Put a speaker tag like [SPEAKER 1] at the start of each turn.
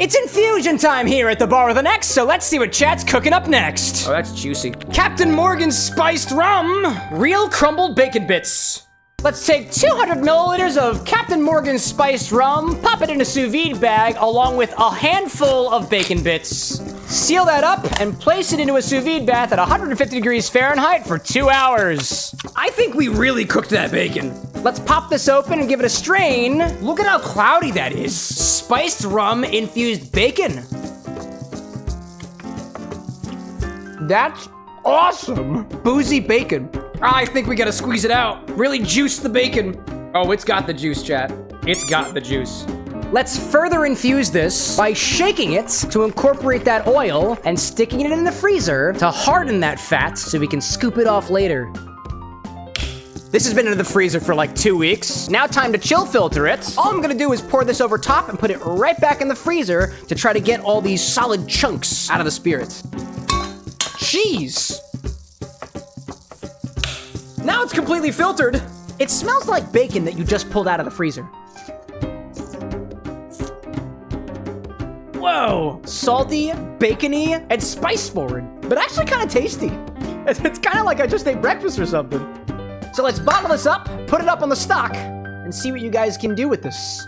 [SPEAKER 1] It's infusion time here at the bar with an X, so let's see what chat's cooking up next.
[SPEAKER 2] Oh, that's juicy.
[SPEAKER 1] Captain Morgan's spiced rum. Real crumbled bacon bits. Let's take 200 milliliters of Captain Morgan's spiced rum, pop it in a sous vide bag along with a handful of bacon bits. Seal that up and place it into a sous vide bath at 150 degrees Fahrenheit for 2 hours.
[SPEAKER 2] I think we really cooked that bacon.
[SPEAKER 1] Let's pop this open and give it a strain.
[SPEAKER 2] Look at how cloudy that is.
[SPEAKER 1] Spiced rum infused bacon. That's awesome. Boozy bacon.
[SPEAKER 2] I think we gotta squeeze it out. Really juice the bacon. Oh, it's got the juice, chat. It's got the juice.
[SPEAKER 1] Let's further infuse this by shaking it to incorporate that oil and sticking it in the freezer to harden that fat so we can scoop it off later. This has been in the freezer for like 2 weeks. Now time to chill filter it. All I'm gonna do is pour this over top and put it right back in the freezer to try to get all these solid chunks out of the spirit. Jeez. Now it's completely filtered. It smells like bacon that you just pulled out of the freezer. Whoa, salty, bacony, and spice forward, but actually kind of tasty. It's kind of like I just ate breakfast or something. So let's bottle this up, put it up on the stock, and see what you guys can do with this.